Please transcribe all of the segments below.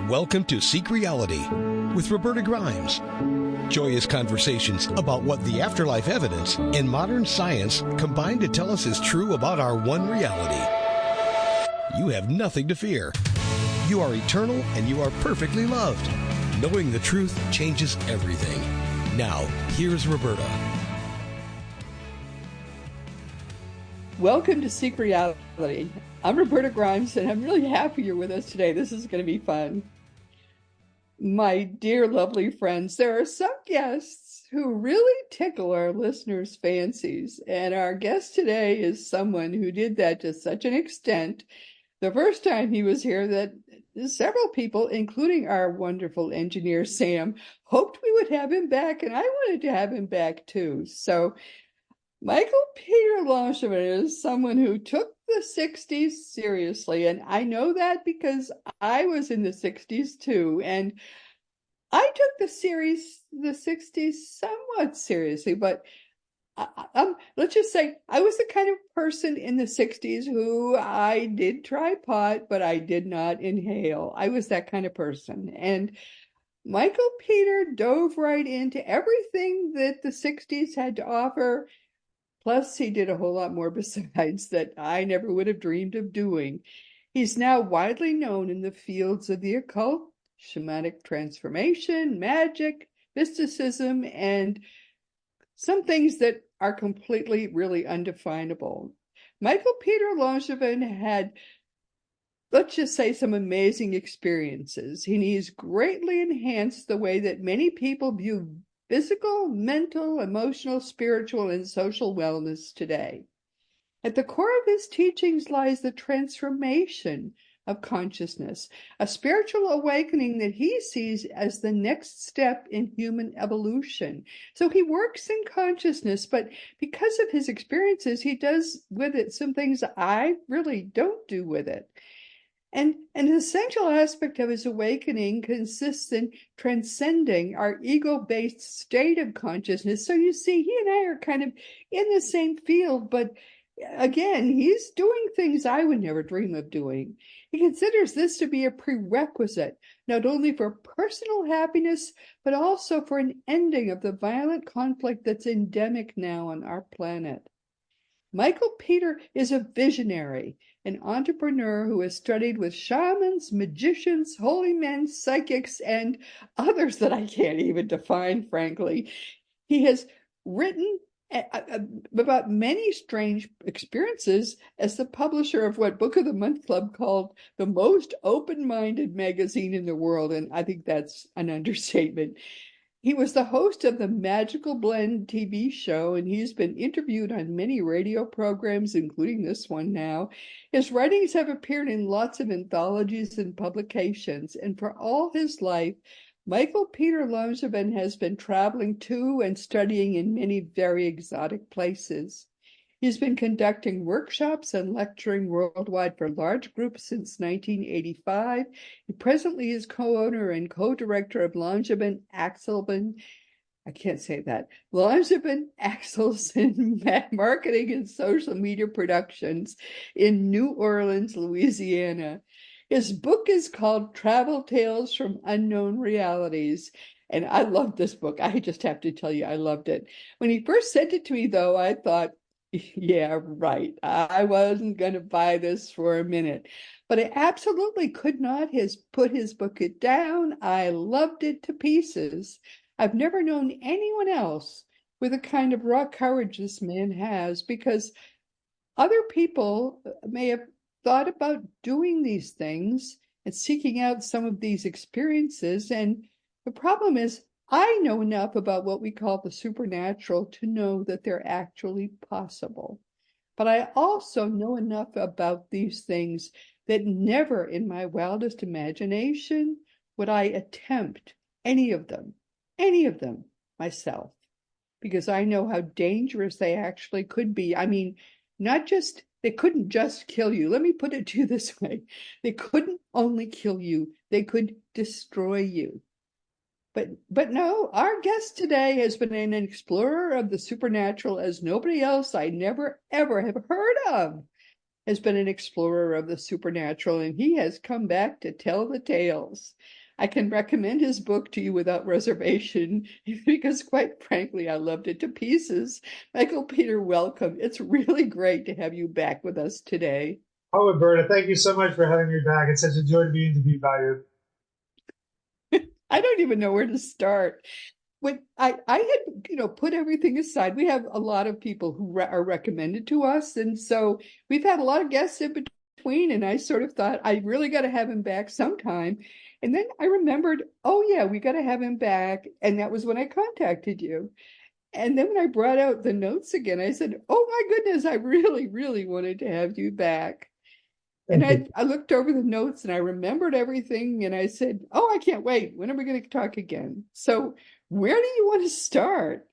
Welcome to Seek Reality with Roberta Grimes. Joyous conversations about what the afterlife evidence and modern science combine to tell us is true about our one reality. You have nothing to fear. You are eternal and you are perfectly loved. Knowing the truth changes everything. Now, here's Roberta. Welcome to Seek Reality. I'm Roberta Grimes, and I'm really happy you're with us today. This is going to be fun. My dear, lovely friends, there are some guests who really tickle our listeners' fancies, and our guest today is someone who did that to such an extent the first time he was here that several people, including our wonderful engineer, Sam, hoped we would have him back, and I wanted to have him back too. So Michael Peter Langevin is someone who took the 60s seriously, and I know that because I was in the 60s too, and I took the 60s somewhat seriously, but let's just say I was the kind of person in the 60s who I did try pot, but I did not inhale. I was that kind of person, and Michael Peter dove right into everything that the 60s had to offer. Plus, he did a whole lot more besides that I never would have dreamed of doing. He's now widely known in the fields of the occult, shamanic transformation, magic, mysticism, and some things that are completely, really undefinable. Michael Peter Langevin had, let's just say, some amazing experiences. He's greatly enhanced the way that many people view physical, mental, emotional, spiritual, and social wellness today. At the core of his teachings lies the transformation of consciousness, a spiritual awakening that he sees as the next step in human evolution. So he works in consciousness, but because of his experiences, he does with it some things I really don't do with it. And an essential aspect of his awakening consists in transcending our ego-based state of consciousness. So you see, he and I are kind of in the same field, but again, he's doing things I would never dream of doing. He considers this to be a prerequisite, not only for personal happiness, but also for an ending of the violent conflict that's endemic now on our planet. Michael Peter is a visionary, an entrepreneur who has studied with shamans, magicians, holy men, psychics, and others that I can't even define, frankly. He has written about many strange experiences as the publisher of what Book of the Month Club called the most open-minded magazine in the world, and I think that's an understatement. He was the host of the Magical Blend TV show, and he's been interviewed on many radio programs, including this one now. His writings have appeared in lots of anthologies and publications, and for all his life, Michael Peter Langevin has been traveling to and studying in many very exotic places. He's been conducting workshops and lecturing worldwide for large groups since 1985. He presently is co-owner and co-director of Langevin Langevin Axelson Marketing and Social Media Productions in New Orleans, Louisiana. His book is called Travel Tales from Unknown Realities. And I love this book. I just have to tell you, I loved it. When he first sent it to me, though, I thought, yeah, right. I wasn't going to buy this for a minute, but I absolutely could not put his book down. I loved it to pieces. I've never known anyone else with the kind of raw courage this man has, because other people may have thought about doing these things and seeking out some of these experiences. And the problem is, I know enough about what we call the supernatural to know that they're actually possible. But I also know enough about these things that never in my wildest imagination would I attempt any of them myself, because I know how dangerous they actually could be. I mean, they couldn't just kill you. Let me put it to you this way. They couldn't only kill you, they could destroy you. But no, our guest today has been an explorer of the supernatural as nobody else I never, ever have heard of has been an explorer of the supernatural, and he has come back to tell the tales. I can recommend his book to you without reservation because, quite frankly, I loved it to pieces. Michael Peter, welcome. It's really great to have you back with us today. Oh, Roberta, thank you so much for having me back. It's such a joy to be interviewed by you. I don't even know where to start. When I had, put everything aside, we have a lot of people who are recommended to us. And so we've had a lot of guests in between. And I sort of thought, I really got to have him back sometime. And then I remembered, oh, yeah, we got to have him back. And that was when I contacted you. And then when I brought out the notes again, I said, oh, my goodness, I really, really wanted to have you back. And Thank you. I looked over the notes and I remembered everything. And I said, oh, I can't wait. When are we going to talk again? So where do you want to start?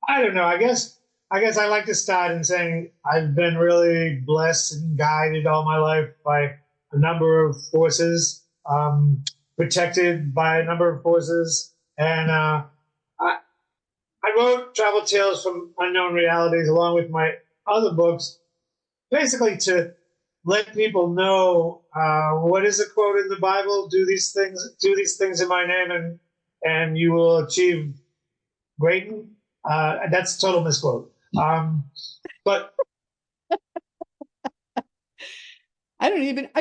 I don't know. I guess I like to start in saying I've been really blessed and guided all my life by a number of forces, protected by a number of forces. And I wrote Travel Tales from Unknown Realities along with my other books, basically to let people know what is the quote in the Bible: do these things in my name, and you will achieve greatness. That's a total misquote. But I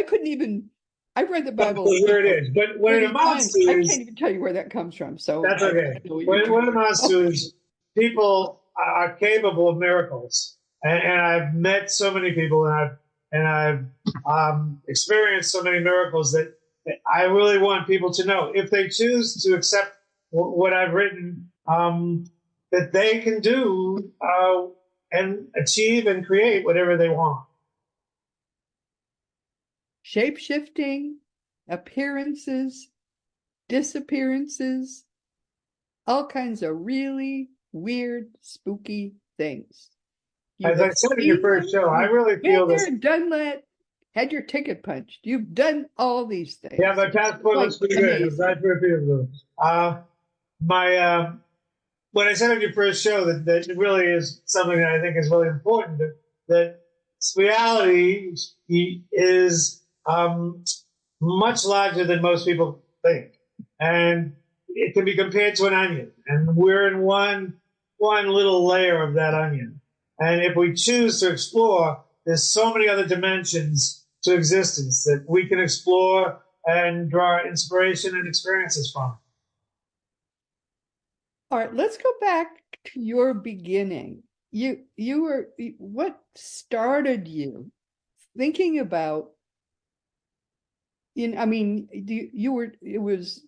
couldn't even, I read the Bible here it is. But what it 30 amounts times. to I is, can't even tell you where that comes from. So that's I okay. know what What, you're what it talking amounts about. to is people are capable of miracles, and I've met so many people, and I've experienced so many miracles that I really want people to know, if they choose to accept what I've written, that they can do and achieve and create whatever they want. Shape-shifting, appearances, disappearances, all kinds of really weird, spooky things. You As I have said in your seen first them, show, I you've really been feel there this. and done that, had your ticket punched. You've done all these Yeah, things. my passport Quite looks pretty good. I'm amazing. glad for a few of them. My When I said on your first show that it really is something that I think is really important, that reality is much larger than most people think, and it can be compared to an onion, and we're in one little layer of that onion. And if we choose to explore, there's so many other dimensions to existence that we can explore and draw inspiration and experiences from. All right, let's go back to your beginning. What started you thinking about, I mean, it was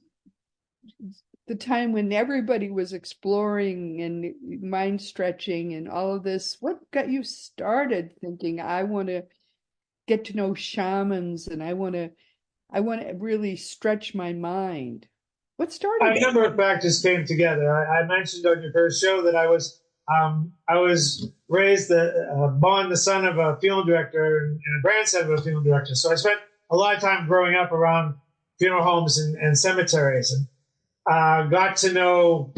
the time when everybody was exploring and mind stretching and all of this. What got you started thinking, I want to get to know shamans and I want to really stretch my mind? What started A that? number of factors came together. I mentioned on your first show that I was raised, born the son of a funeral director and a grandson of a funeral director. So I spent a lot of time growing up around funeral homes and cemeteries, and got to know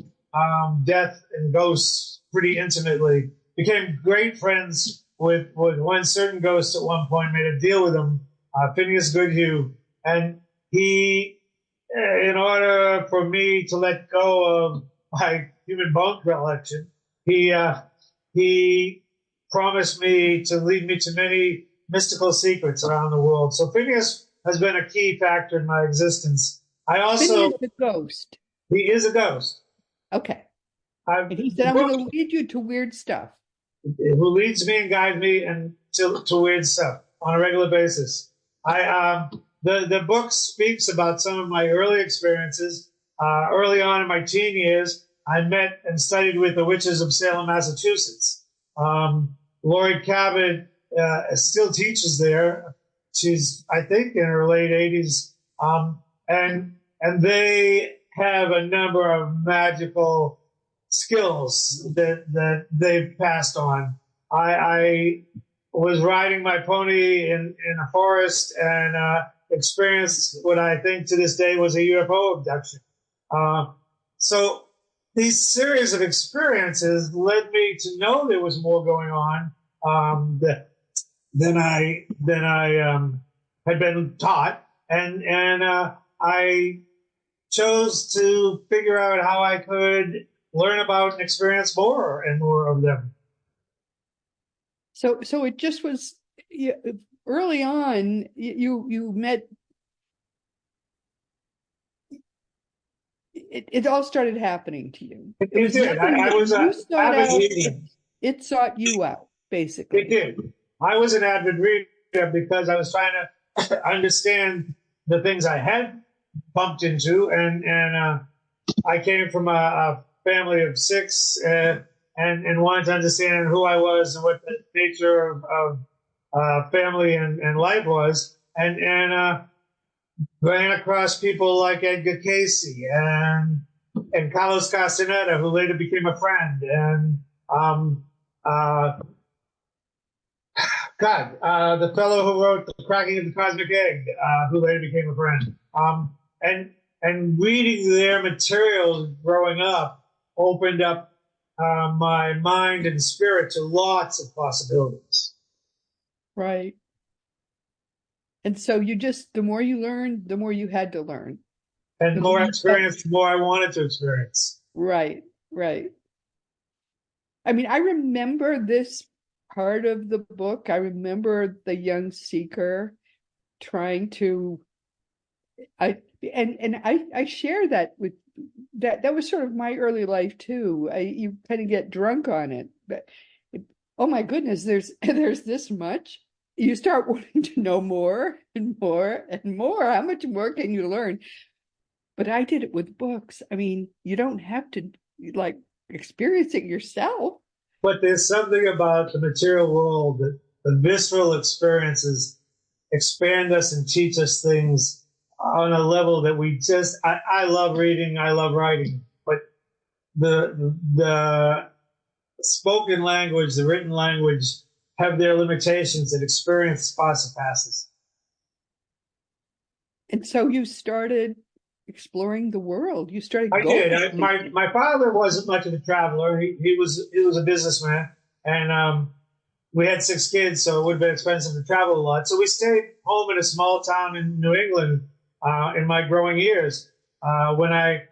death and ghosts pretty intimately. Became great friends with one certain ghost at one point. Made a deal with him, Phineas Goodhue, and he, in order for me to let go of my human bone collection, he promised me to lead me to many mystical secrets around the world. So Phineas has been a key factor in my existence. I also Phineas the ghost. He is a ghost. Okay. I've, And he said, the I'm book going to lead you to weird stuff. who leads me and guides me and to weird stuff on a regular basis. The book speaks about some of my early experiences. Early on in my teen years, I met and studied with the witches of Salem, Massachusetts. Lori Cabot still teaches there. She's, I think, in her late 80s. And they have a number of magical skills that they've passed on. I was riding my pony in a forest and experienced what I think to this day was a UFO abduction. So these series of experiences led me to know there was more going on than I had been taught, and I chose to figure out how I could learn about and experience more and more of them. So it just was early on. You met. It all started happening to you. It It was did. I was you an sought avid out. reader. It sought you out, basically. It did. I was an avid reader because I was trying to understand the things I had bumped into, and I came from a family of six, and wanted to understand who I was and what the nature of family and life was, and ran across people like Edgar Casey and Carlos Castaneda, who later became a friend, and uh, the fellow who wrote The Cracking of the Cosmic Egg, who later became a friend. And reading their materials growing up opened up my mind and spirit to lots of possibilities. Right. And so the more you learned, the more you had to learn. And the more I experienced, the more I wanted to experience. Right, right. I mean, I remember this part of the book. I remember the young seeker trying to, I share that with that was sort of my early life too. You kind of get drunk on it, but oh my goodness, there's this much. You start wanting to know more and more and more. How much more can you learn? But I did it with books. I mean, you don't have to like experience it yourself. But there's something about the material world that the visceral experiences expand us and teach us things on a level that we just, I love reading, I love writing, but the spoken language, the written language have their limitations, and experience surpasses. And so you started exploring the world. You started I going. did. My father wasn't much of a traveler. He was a businessman, and we had 6 kids, so it would have been expensive to travel a lot. So we stayed home in a small town in New England in my growing years. When I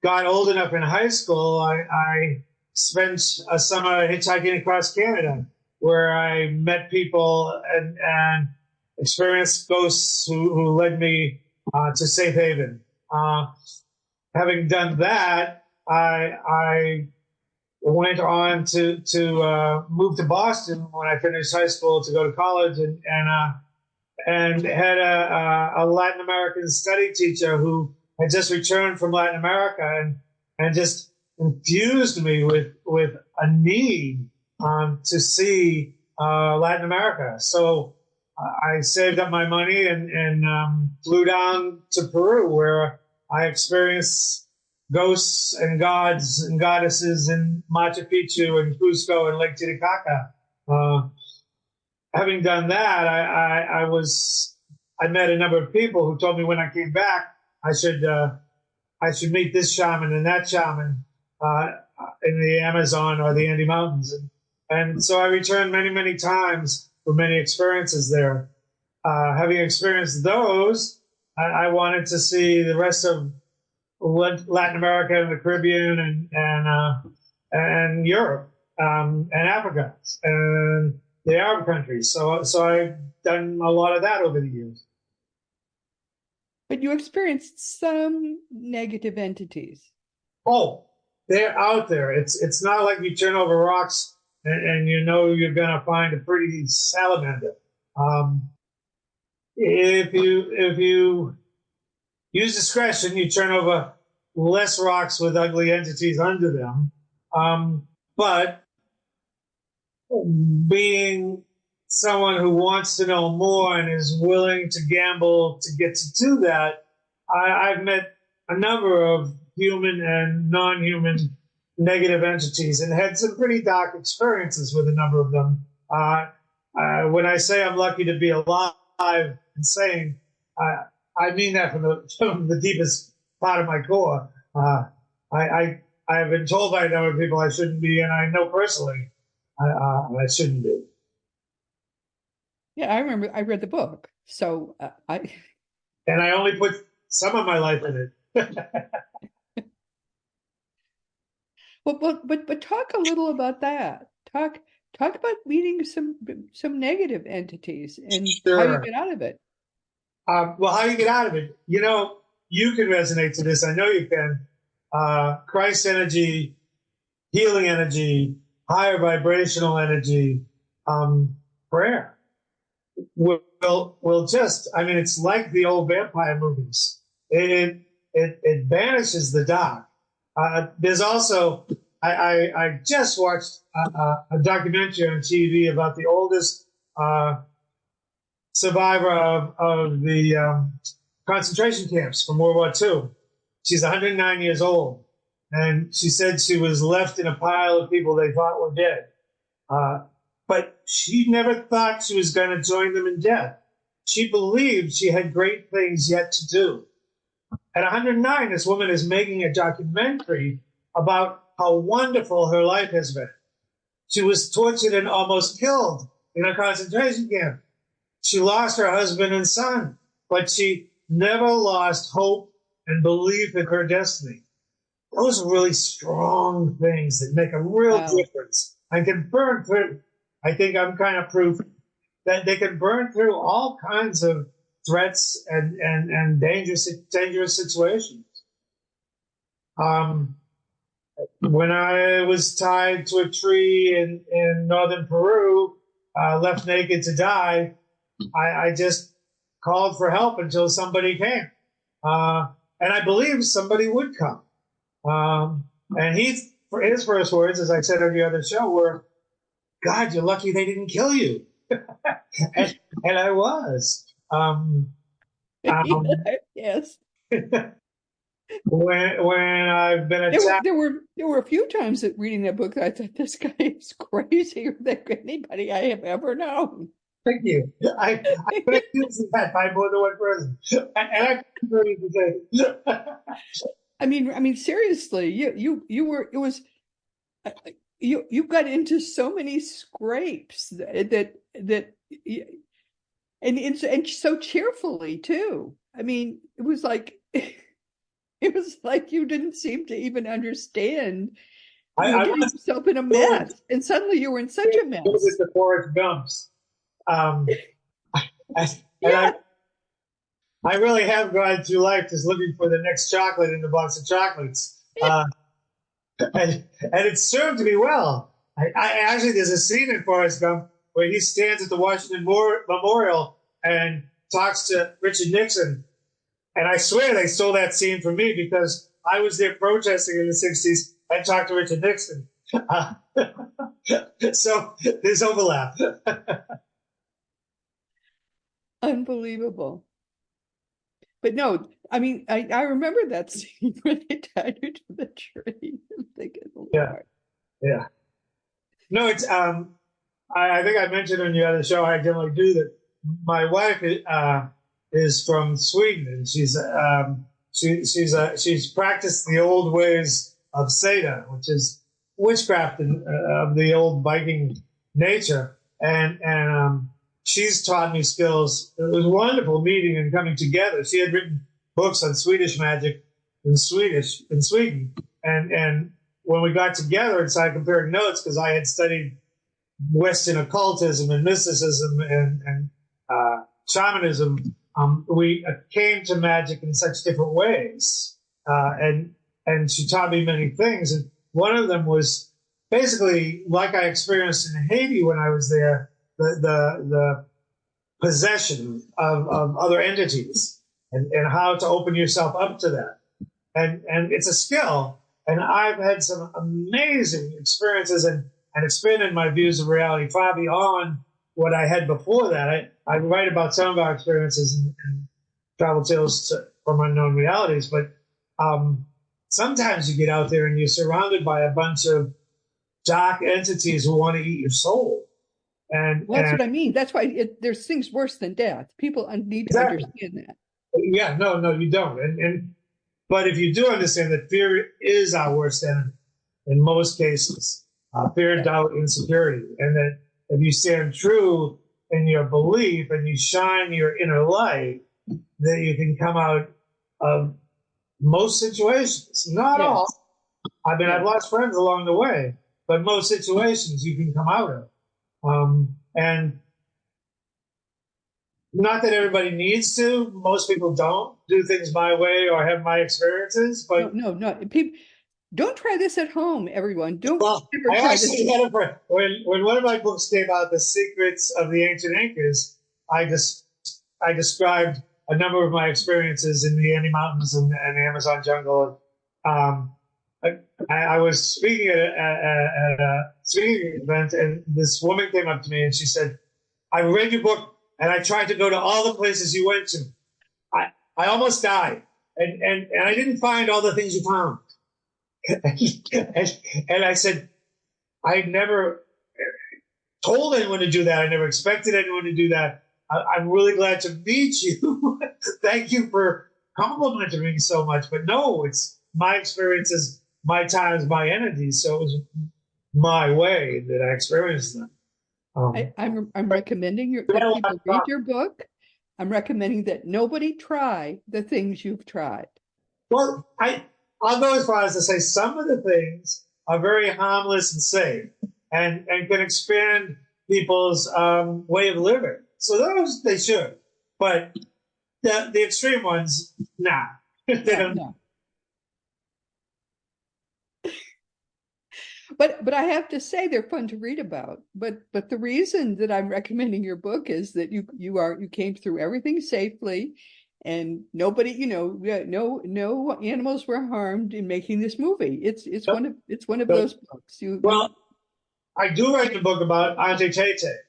got old enough in high school, I spent a summer hitchhiking across Canada, where I met people and experienced ghosts who led me to safe haven. Having done that, I went on to move to Boston when I finished high school to go to college, and had a Latin American study teacher who had just returned from Latin America and just infused me with a need to see Latin America. So I saved up my money and flew down to Peru, where I experienced ghosts and gods and goddesses in Machu Picchu and Cusco and Lake Titicaca. Having done that, I met a number of people who told me when I came back I should meet this shaman and that shaman in the Amazon or the Andes Mountains, and so I returned many times for many experiences there. Having experienced those, I wanted to see the rest of Latin America and the Caribbean and Europe and Africa and the Arab countries. So I've done a lot of that over the years. But you experienced some negative entities. Oh, they're out there. It's not like you turn over rocks and you know you're going to find a pretty salamander. If you use discretion, you turn over less rocks with ugly entities under them. But being someone who wants to know more and is willing to gamble to get to do that, I've met a number of human and non-human negative entities and had some pretty dark experiences with a number of them. When I say I'm lucky to be alive and sane, I mean that from the deepest part of my core. I have been told by a number of people I shouldn't be, and I know personally I shouldn't be. Yeah, I remember I read the book. So And I only put some of my life in it. But talk a little about that. Talk about meeting some negative entities and how you Sure. get out of it. Well, how you get out of it? You can resonate to this. I know you can. Christ energy, healing energy, higher vibrational energy, prayer will just, I mean, it's like the old vampire movies. It banishes the dark. There's also, I just watched a documentary on TV about the oldest survivor of the concentration camps from World War II. She's 109 years old. And she said she was left in a pile of people they thought were dead. But she never thought she was going to join them in death. She believed she had great things yet to do. At 109, this woman is making a documentary about how wonderful her life has been. She was tortured and almost killed in a concentration camp. She lost her husband and son, but she never lost hope and belief in her destiny. Those are really strong things that make a real difference and can burn through. I think I'm kind of proof that they can burn through all kinds of threats and dangerous situations. When I was tied to a tree in northern Peru, left naked to die, I just called for help until somebody came. And I believed somebody would come. And his first words, as I said on the other show, were, "God, you're lucky they didn't kill you." and I was. Yes. When I've been attacked, there were a few times that reading that book that I thought this guy is crazier than anybody I have ever known. Thank you. I could have used that by more than one person, and I agree with that. I mean, seriously, you got into so many scrapes that and so cheerfully too. I mean, it was like you didn't seem to even understand. You were getting yourself in a mess, and suddenly you were in such a mess. It was the Forrest Gumps. Yeah. I really have gone through life just looking for the next chocolate in the box of chocolates. And it served me well. I actually, there's a scene in Forrest Gump where he stands at the Washington Memorial and talks to Richard Nixon. And I swear they stole that scene from me because I was there protesting in the 60s and talked to Richard Nixon. So there's overlap. Unbelievable. But no, I mean, I remember that scene when they tied you to the tree. I'm thinking, Lord. Yeah. No, it's I think I mentioned on the other show I generally do that. My wife is from Sweden, and she's practiced the old ways of Seda, which is witchcraft of the old Viking nature, and she's taught me skills. It was wonderful meeting and coming together. She had written books on Swedish magic in Sweden, and when we got together and started comparing notes, because I had studied Western occultism and mysticism and shamanism, we came to magic in such different ways, and she taught me many things. And one of them was basically like I experienced in Haiti when I was there, the possession of other entities and how to open yourself up to that. And it's a skill. And I've had some amazing experiences and expanded my views of reality far beyond what I had before that. I write about some of our experiences and travel tales from unknown realities, but sometimes you get out there and you're surrounded by a bunch of dark entities who want to eat your soul. And that's what I mean. That's why there's things worse than death. People need to understand that. Yeah, no, you don't. But if you do understand that fear is our worst enemy in most cases, fear, doubt, insecurity, and that if you stand true in your belief and you shine your inner light, that you can come out of most situations. Not Yes. all. I mean, Yes. I've lost friends along the way, but most situations you can come out of. And not that everybody needs to. Most people don't do things my way or have my experiences, but No. People, don't try this at home, everyone. Don't well, ever I try this. actually had a friend when one of my books came out, "The Secrets of the Ancient Incas." I described a number of my experiences in the Andes Mountains and the Amazon jungle. Um, I was speaking at a speaking event, and this woman came up to me and she said, "I read your book, and I tried to go to all the places you went to. I almost died, and I didn't find all the things you found." and I said, "I never told anyone to do that. I never expected anyone to do that. I'm really glad to meet you. Thank you for complimenting me so much. But no, it's my experiences, my times, my energies. So it was my way that I experienced them." I'm recommending that people read your book. I'm recommending that nobody try the things you've tried. Well, I'll go as far as to say some of the things are very harmless and safe, and can expand people's way of living. So those they should, but the extreme ones, nah. No. But I have to say they're fun to read about. But the reason that I'm recommending your book is that you came through everything safely, and nobody, no animals were harmed in making this movie. It's one of those books. Well, I do write a book about Auntie Tete,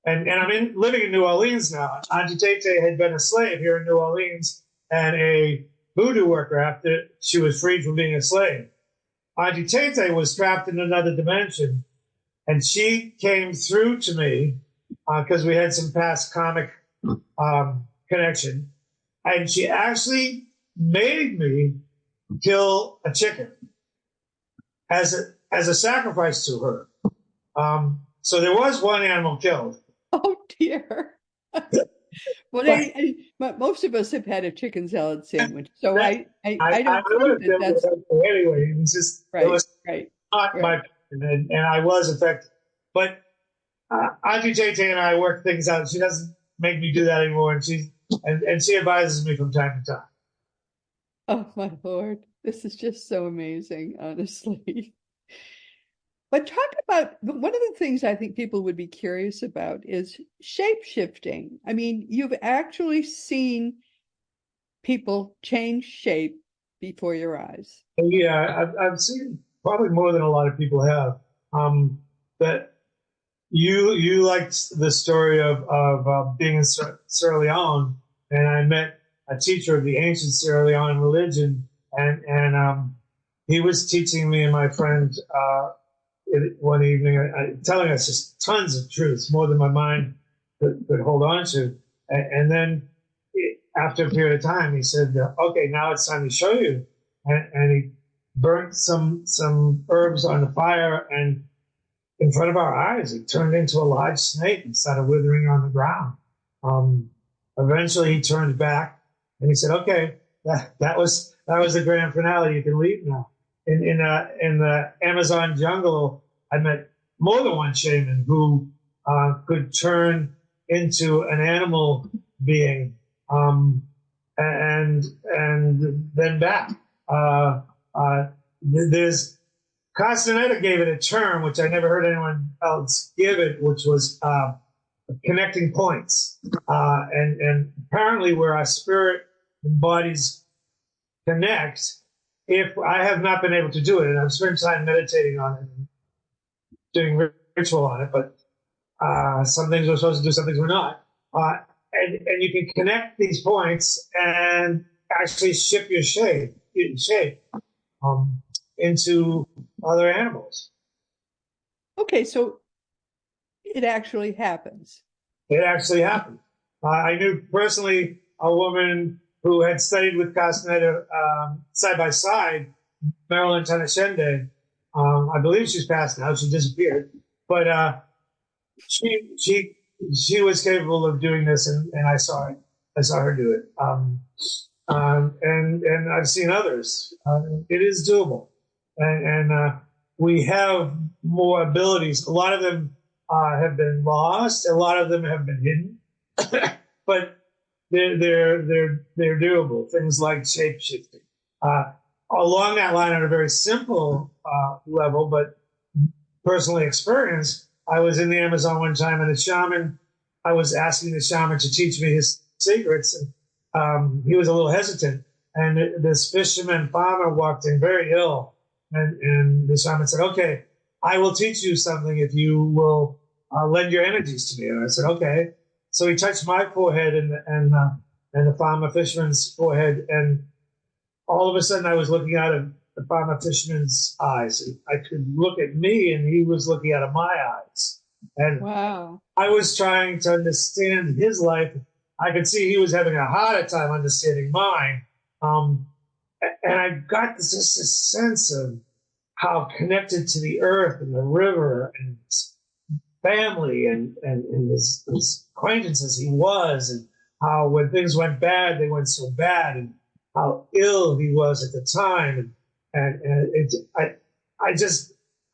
and I'm living in New Orleans now. Auntie Tete had been a slave here in New Orleans and a voodoo worker after she was freed from being a slave. Auntie Tete was trapped in another dimension, and she came through to me because we had some past comic connection, and she actually made me kill a chicken as a sacrifice to her. So there was one animal killed. Oh dear. Well, most of us have had a chicken salad sandwich, so I don't think that that's anyway. It was just it was not my and I was affected. But Auntie JJ and I work things out. She doesn't make me do that anymore, and she advises me from time to time. Oh my Lord, this is just so amazing, honestly. But talk about one of the things I think people would be curious about is shape shifting. I mean, you've actually seen people change shape before your eyes. Yeah, I've seen probably more than a lot of people have. That you liked the story of being in Sierra Leone, and I met a teacher of the ancient Sierra Leone religion, and he was teaching me and my friend one evening, telling us just tons of truths, more than my mind could hold on to. And then after a period of time, he said, "Okay, now it's time to show you." And he burnt some herbs on the fire, and in front of our eyes, it turned into a large snake and started withering on the ground. Eventually, he turned back and he said, "Okay, that was the grand finale. You can leave now." In the Amazon jungle, I met more than one shaman who could turn into an animal being, and then back. There's Castaneda gave it a term which I never heard anyone else give it, which was connecting points, and apparently where our spirit and bodies connect. If I have not been able to do it, and I've spent time meditating on it, and doing ritual on it, but some things we're supposed to do, some things we're not. And you can connect these points and actually shift your shape into other animals. Okay, so it actually happens. It actually happened. I knew personally a woman who had studied with Castaneda side by side, Marilyn Tanashende. I believe she's passed now. She disappeared, but she was capable of doing this, and I saw it. I saw her do it. And I've seen others. It is doable, and we have more abilities. A lot of them have been lost. A lot of them have been hidden, but they're doable. Things like shape shifting. Along that line, on a very simple level, but personally experienced, I was in the Amazon one time, and the shaman. I was asking the shaman to teach me his secrets. And, he was a little hesitant, and this fisherman farmer walked in very ill, and the shaman said, "Okay, I will teach you something if you will lend your energies to me." And I said, "Okay." So he touched my forehead and the farmer fisherman's forehead, and all of a sudden I was looking out of the farmer fisherman's eyes. I could look at me, and he was looking out of my eyes. And Wow. I was trying to understand his life. I could see he was having a harder time understanding mine. And I got just a sense of how connected to the earth and the river and his family and his acquaintances he was, and how when things went bad, they went so bad, and how ill he was at the time.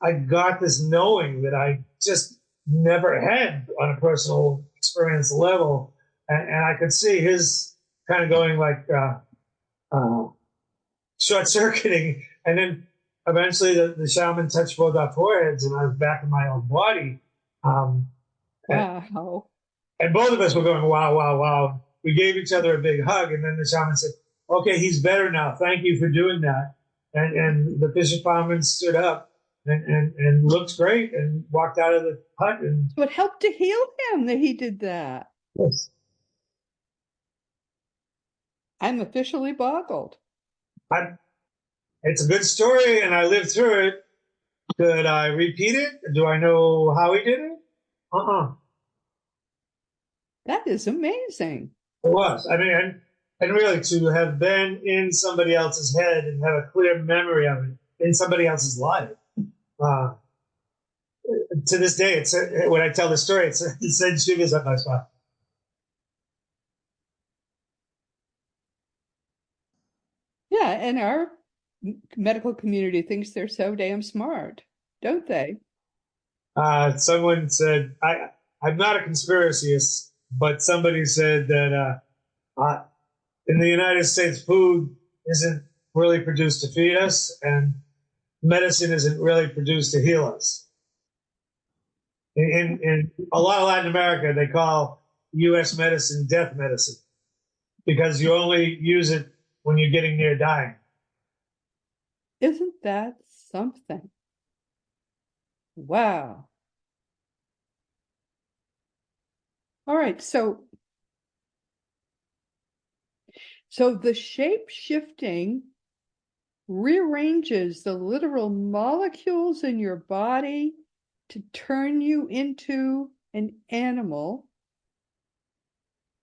I got this knowing that I just never had on a personal experience level. And I could see his kind of going like short circuiting. And then eventually the shaman touched both our foreheads, and I was back in my own body. Wow. And both of us were going, wow, wow, wow. We gave each other a big hug. And then the shaman said, "Okay, he's better now. Thank you for doing that." And the fisher farmer stood up and looked great and walked out of the hut. And So it helped to heal him that he did that. yes. I'm officially boggled. It's a good story, and I lived through it. Could I repeat it? Do I know how he did it? That is amazing. It was. I mean, and really to have been in somebody else's head and have a clear memory of it in somebody else's life. To this day, when I tell the story, it sends shivers up my spine. Yeah, and our medical community thinks they're so damn smart, don't they? Someone said, I'm not a conspiracyist, but somebody said that in the United States, food isn't really produced to feed us, and medicine isn't really produced to heal us. In a lot of Latin America, they call U.S. medicine death medicine because you only use it when you're getting near dying. Isn't that something? Wow. All right, so the shape shifting rearranges the literal molecules in your body to turn you into an animal,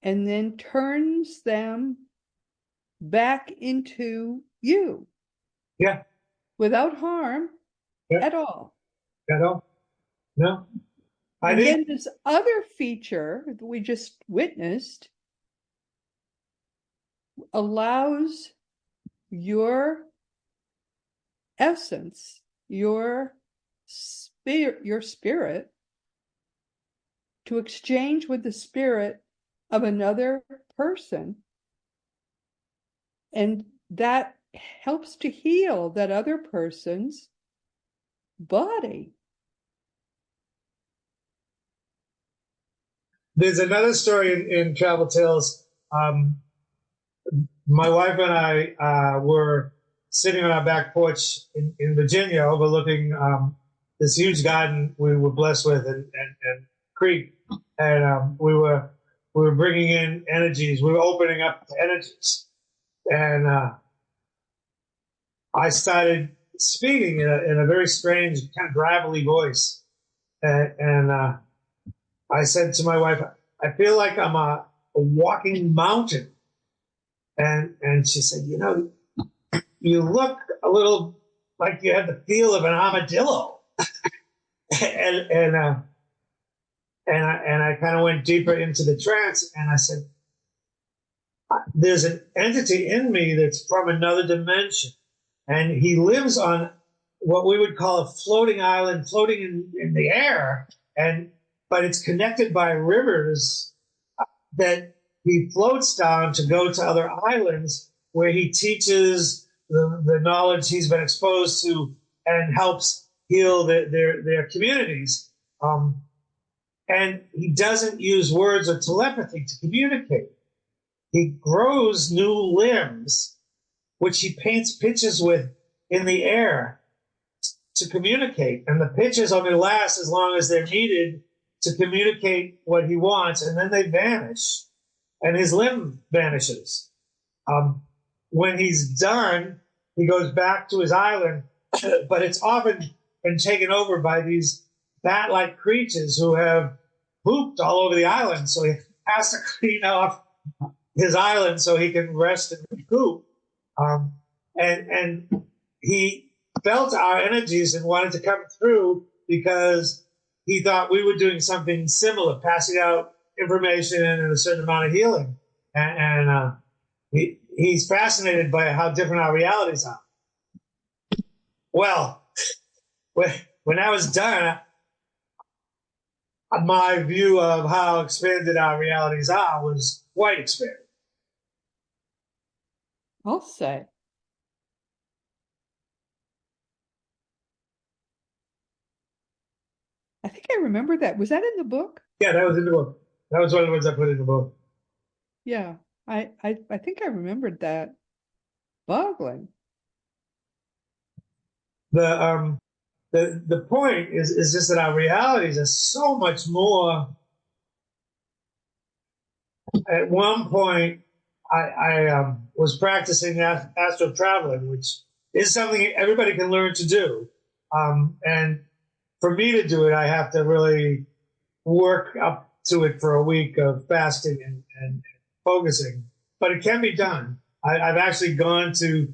and then turns them back into you. Yeah. Without harm at all. At all? No. And then this other feature that we just witnessed allows your essence, your spirit, to exchange with the spirit of another person. And that helps to heal that other person's body. There's another story in Travel Tales. My wife and I were sitting on our back porch in Virginia overlooking this huge garden we were blessed with and creek. And we were bringing in energies. We were opening up energies. And I started speaking in a very strange, kind of gravelly voice. And I said to my wife, I feel like I'm a walking mountain. And she said, you look a little like you have the feel of an armadillo. and I kind of went deeper into the trance, and I said, there's an entity in me that's from another dimension, and he lives on what we would call a floating island, floating in the air, but it's connected by rivers that he floats down to go to other islands where he teaches the knowledge he's been exposed to and helps heal their communities. And he doesn't use words or telepathy to communicate. He grows new limbs, which he paints pictures with in the air to communicate. And the pictures only last as long as they're needed to communicate what he wants, and then they vanish, and his limb vanishes. When he's done, he goes back to his island, but it's often been taken over by these bat-like creatures who have pooped all over the island, so he has to clean off his island so he can rest and recoup. And he felt our energies and wanted to come through because he thought we were doing something similar, passing out information and a certain amount of healing. And he's fascinated by how different our realities are. Well, when I was done, my view of how expanded our realities are was quite expanded. I'll say. I think I remember that. Was that in the book? Yeah, that was in the book. That was one of the ones I put in the book. Yeah, I think I remembered that. Boggling. The point is just that our realities are so much more. At one point, I was practicing astral traveling, which is something everybody can learn to do. And for me to do it, I have to really work up to it for a week of fasting and focusing. But it can be done. I've actually gone to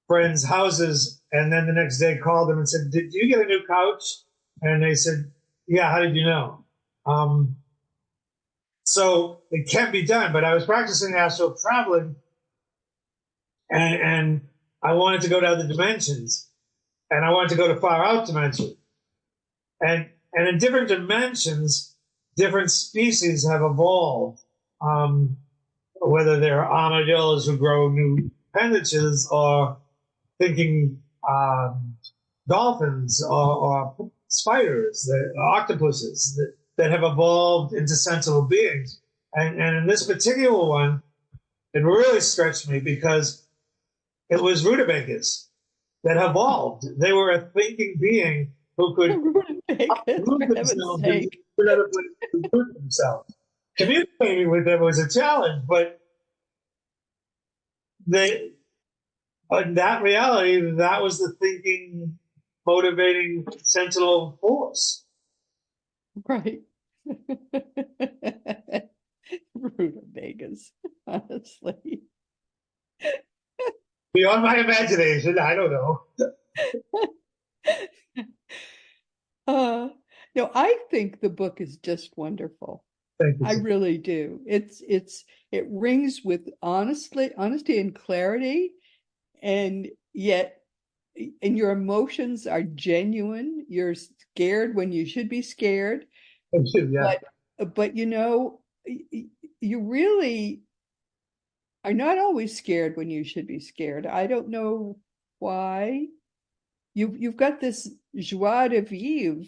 friends' houses and then the next day called them and said, "Did you get a new couch?" And they said, "Yeah, how did you know?" So it can be done, but I was practicing astral traveling and I wanted to go to other dimensions and I wanted to go to far out dimensions. And in different dimensions, different species have evolved, whether they're armadillos who grow new appendages or thinking dolphins or spiders, octopuses that have evolved into sensible beings. And in this particular one, it really stretched me because it was rutabagas that evolved. They were a thinking being who could root themselves into another place to root themselves. Communicating with them was a challenge, but in that reality, that was the thinking, motivating, sentinel force. Right. Rutabagas, honestly. Beyond my imagination, I don't know. No, I think the book is just wonderful. Thank you. I really do. It rings with honesty and clarity, and yet, and your emotions are genuine. You're scared when you should be scared. Thank you, yeah. But you know, you really are not always scared when you should be scared. I don't know why. You've got this joie de vivre.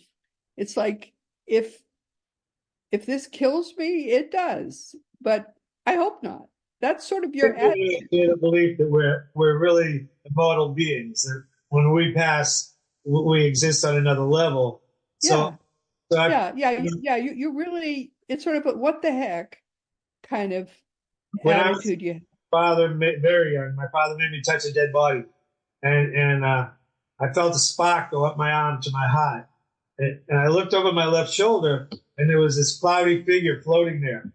It's like if this kills me, it does. But I hope not. That's sort of your attitude. The belief that we're really immortal beings. That when we pass, we exist on another level. Yeah. So yeah. You really, it's sort of a what the heck kind of when attitude. Very young, my father made me touch a dead body, and I felt a spark go up my arm to my heart, and I looked over my left shoulder, and there was this cloudy figure floating there.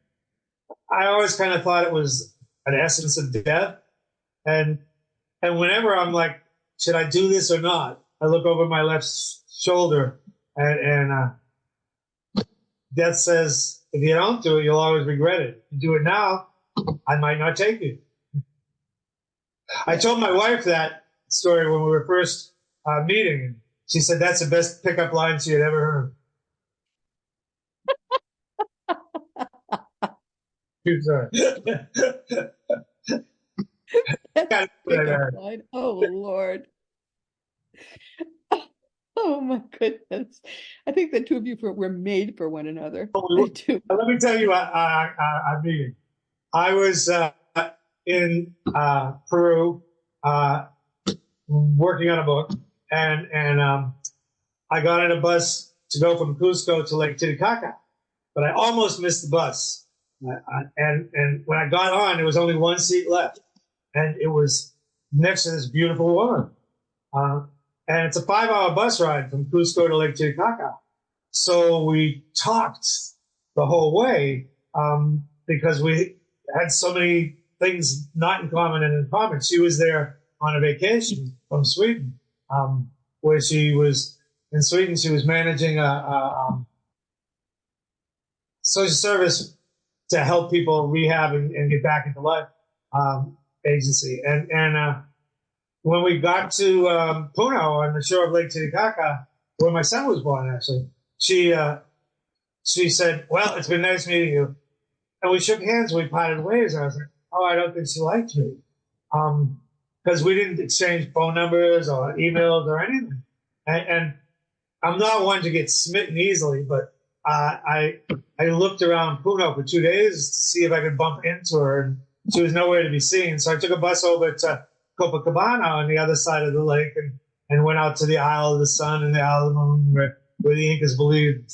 I always kind of thought it was an essence of death, and whenever I'm like, should I do this or not? I look over my left shoulder, and death says, if you don't do it, you'll always regret it. If you do it now, I might not take you. I told my wife that story when we were first meeting. She said that's the best pickup line she had ever heard. Sorry. Pickup line. Oh, Lord. Oh, my goodness. I think the two of you were made for one another. I do. Let me tell you our meeting. I was in Peru working on a book, and I got on a bus to go from Cusco to Lake Titicaca, but I almost missed the bus. And when I got on, there was only one seat left, and it was next to this beautiful woman. And it's a 5-hour bus ride from Cusco to Lake Titicaca. So we talked the whole way because we had so many things not in common and in common. She was there on a vacation from Sweden, where she was in Sweden. She was managing a social service to help people rehab and get back into life agency. And when we got to Puno on the shore of Lake Titicaca, where my son was born, actually, she said, "Well, it's been nice meeting you." And we shook hands. We parted ways. And I was like, "Oh, I don't think she liked me," because we didn't exchange phone numbers or emails or anything. And I'm not one to get smitten easily, but I looked around Puno for 2 days to see if I could bump into her, and she was nowhere to be seen. So I took a bus over to Copacabana on the other side of the lake and went out to the Isle of the Sun and the Isle of the Moon, where the Incas believed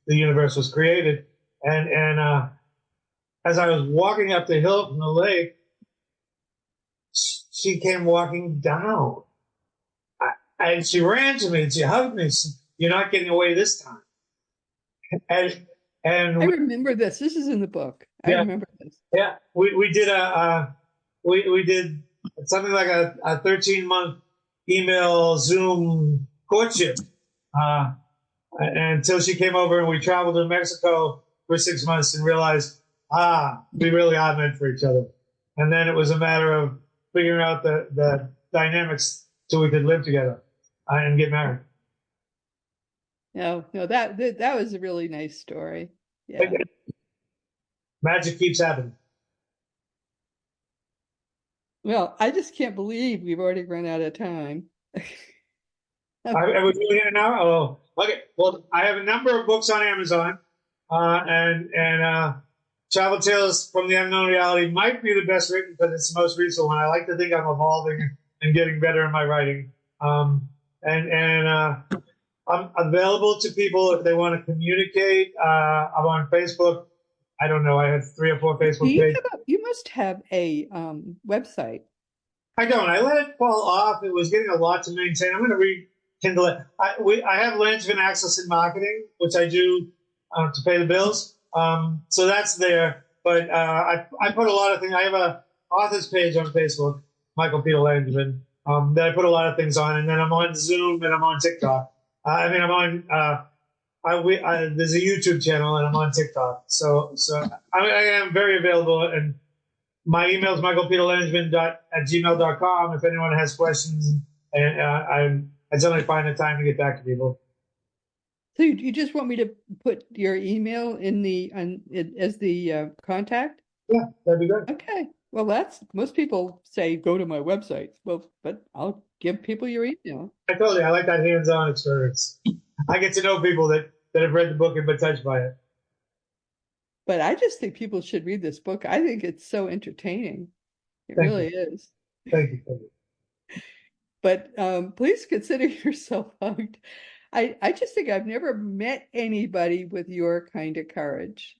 the universe was created. And as I was walking up the hill from the lake, she came walking down. And she ran to me and she hugged me. She said, "You're not getting away this time." And I remember this. This is in the book. I remember this. Yeah, we did we did something like a 13-month email Zoom courtship until she came over and we traveled to Mexico for 6 months and realized we really are meant for each other. And then it was a matter of figuring out the dynamics so we could live together and get married. No, that was a really nice story. Yeah. Magic keeps happening. Well, I just can't believe we've already run out of time. Are we doing it now? Oh, okay. Well, I have a number of books on Amazon, and Travel Tales from the Unknown Reality might be the best written because it's the most recent one. I like to think I'm evolving and getting better in my writing. I'm available to people if they want to communicate. I'm on Facebook. I don't know. I have 3 or 4 Facebook pages. You must have a website. I don't. I let it fall off. It was getting a lot to maintain. I'm going to rekindle it. I have Langevin Access and Marketing, which I do to pay the bills. So that's there. But I put a lot of things. I have a author's page on Facebook, Michael Peter Langevin, that I put a lot of things on. And then I'm on Zoom and I'm on TikTok. I'm on. There's a YouTube channel and I'm on TikTok. So I am very available. And my email is michaelpeterlangevin@gmail.com if anyone has questions. And I generally find the time to get back to people. So you just want me to put your email as the contact? Yeah, that'd be great. Okay. Well, most people say go to my website. Well, but I'll give people your email. I told you, I like that hands-on experience. I get to know people that have read the book and been touched by it. But I just think people should read this book. I think it's so entertaining. It really is. Thank you. But please consider yourself hugged. I just think I've never met anybody with your kind of courage.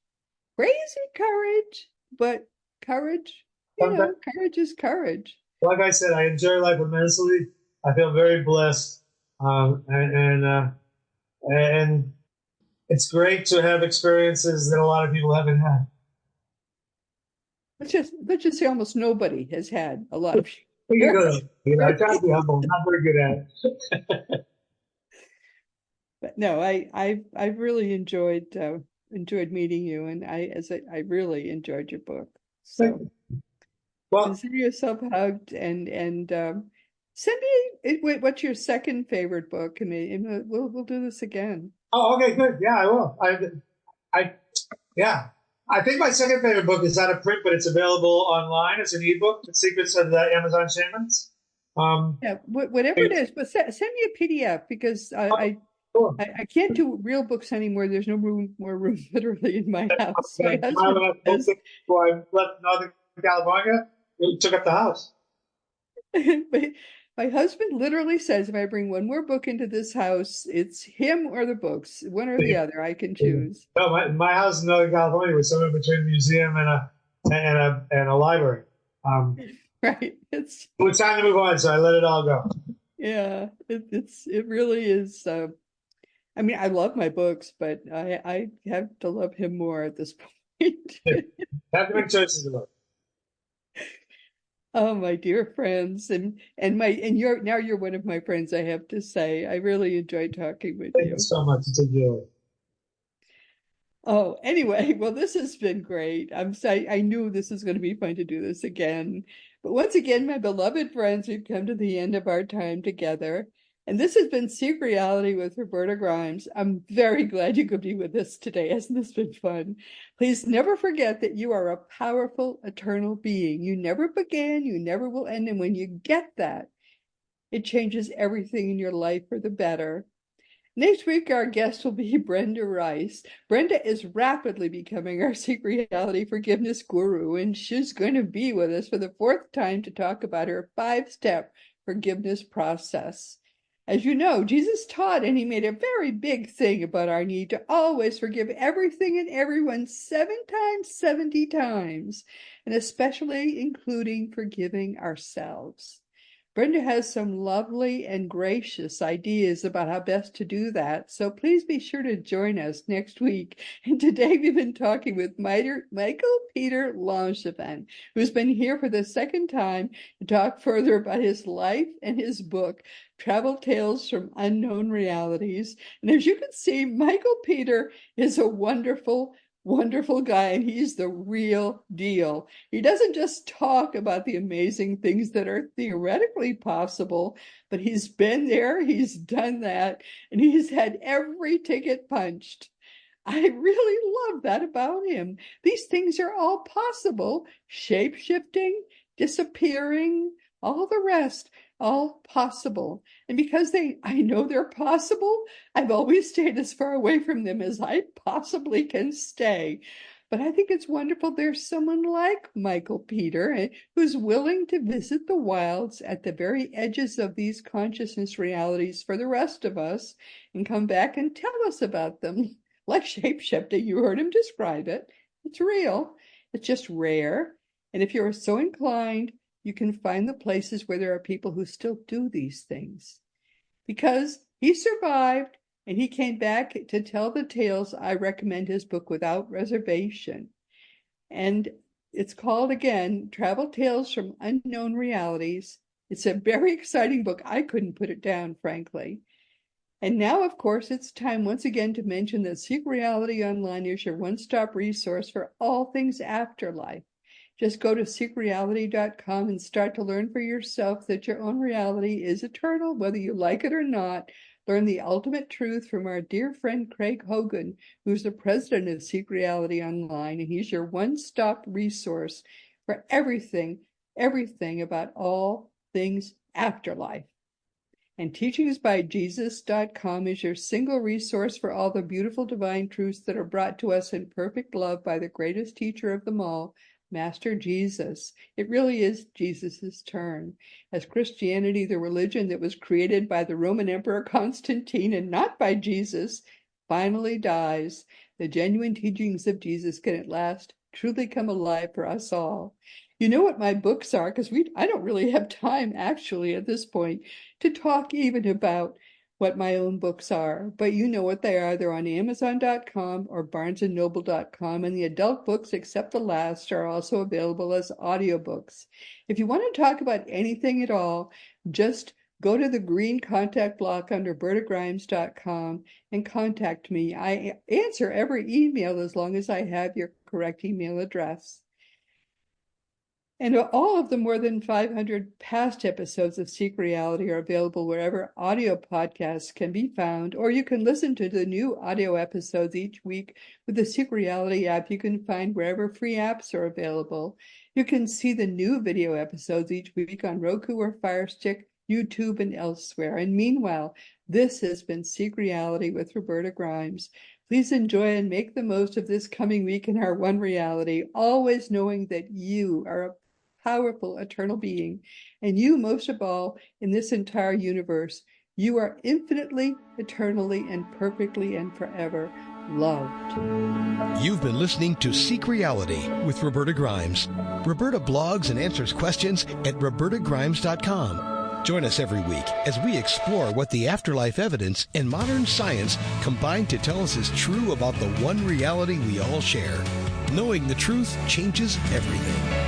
Crazy courage, but courage, courage is courage. Like I said, I enjoy life immensely. I feel very blessed. And it's great to have experiences that a lot of people haven't had. Let's just say almost nobody has had a lot of. You go. I try to be humble. I'm not very good at it. But no, I've really enjoyed meeting you, and I really enjoyed your book. So Well, consider yourself hugged, and send me what's your second favorite book, and we'll do this again. oh, okay, good. Yeah, I will. I, yeah. I think my second favorite book is out of print, but it's available online. It's an ebook, The Secrets of the Amazon Shamans. Yeah, whatever it is, but send me a PDF because Cool. I can't do real books anymore. There's no more room literally in my house. My Okay. husband When I says, before I left Northern California, it took up the house. my husband literally says, if I bring one more book into this house, it's him or the books, one or the other. I can choose. No, my house in Northern California was somewhere between a museum and a library. Right. It was time to move on, so I let it all go. Yeah, it really is. I mean, I love my books, but I have to love him more at this point. Have to make choices about Oh, my dear friends, and you're one of my friends, I have to say. I really enjoyed talking with it. Thank you you. so much. It's a joy. Oh, anyway, well, this has been great. I knew this was going to be fun to do this again. But once again, my beloved friends, we've come to the end of our time together. And this has been Seek Reality with Roberta Grimes. I'm very glad you could be with us today. Hasn't this been fun? Please never forget that you are a powerful, eternal being. You never began, you never will end. And when you get that, it changes everything in your life for the better. Next week, our guest will be Brenda Rice. Brenda is rapidly becoming our Seek Reality forgiveness guru, and she's going to be with us for the fourth time to talk about her 5-step forgiveness process. As you know, Jesus taught, and he made a very big thing about our need to always forgive everything and everyone 7 times, 70 times, and especially including forgiving ourselves. Brenda has some lovely and gracious ideas about how best to do that, so please be sure to join us next week. And today we've been talking with Michael Peter Langevin, who's been here for the second time to talk further about his life and his book, Travel Tales from Unknown Realities. And as you can see, Michael Peter is a wonderful guy, and he's the real deal. He doesn't just talk about the amazing things that are theoretically possible, but he's been there, he's done that, and he's had every ticket punched. I really love that about him. These things are all possible. Shape-shifting, disappearing, all the rest, all possible. And because I know they're possible, I've always stayed as far away from them as I possibly can stay. But I think it's wonderful there's someone like Michael Peter who's willing to visit the wilds at the very edges of these consciousness realities for the rest of us and come back and tell us about them. Like shapeshifting, you heard him describe it. It's real. It's just rare. And if you're so inclined, you can find the places where there are people who still do these things. Because he survived and he came back to tell the tales, I recommend his book without reservation. And it's called, again, Travel Tales from Unknown Realities. It's a very exciting book. I couldn't put it down, frankly. And now, of course, it's time once again to mention that Seek Reality Online is your one-stop resource for all things afterlife. Just go to seekreality.com and start to learn for yourself that your own reality is eternal, whether you like it or not. Learn the ultimate truth from our dear friend Craig Hogan, who's the president of Seek Reality Online, and he's your one-stop resource for everything about all things afterlife. And teachingsbyjesus.com is your single resource for all the beautiful divine truths that are brought to us in perfect love by the greatest teacher of them all, Master Jesus. It really is Jesus's turn. As Christianity, the religion that was created by the Roman Emperor Constantine and not by Jesus, finally dies, the genuine teachings of Jesus can at last truly come alive for us all. You know what my books are, because I don't really have time actually at this point to talk even about what my own books are, but you know what they are. They're on Amazon.com or BarnesandNoble.com, and the adult books, except the last, are also available as audiobooks. If you want to talk about anything at all, just go to the green contact block under bertagrimes.com and contact me. I answer every email as long as I have your correct email address. And all of the more than 500 past episodes of Seek Reality are available wherever audio podcasts can be found, or you can listen to the new audio episodes each week with the Seek Reality app you can find wherever free apps are available. You can see the new video episodes each week on Roku or Fire Stick, YouTube, and elsewhere. And meanwhile, this has been Seek Reality with Roberta Grimes. Please enjoy and make the most of this coming week in our one reality, always knowing that you are a powerful, eternal being, and you, most of all, in this entire universe, you are infinitely, eternally, and perfectly and forever loved. You've been listening to Seek Reality with Roberta Grimes. Roberta blogs and answers questions at robertagrimes.com. Join us every week as we explore what the afterlife evidence and modern science combine to tell us is true about the one reality we all share. Knowing the truth changes everything.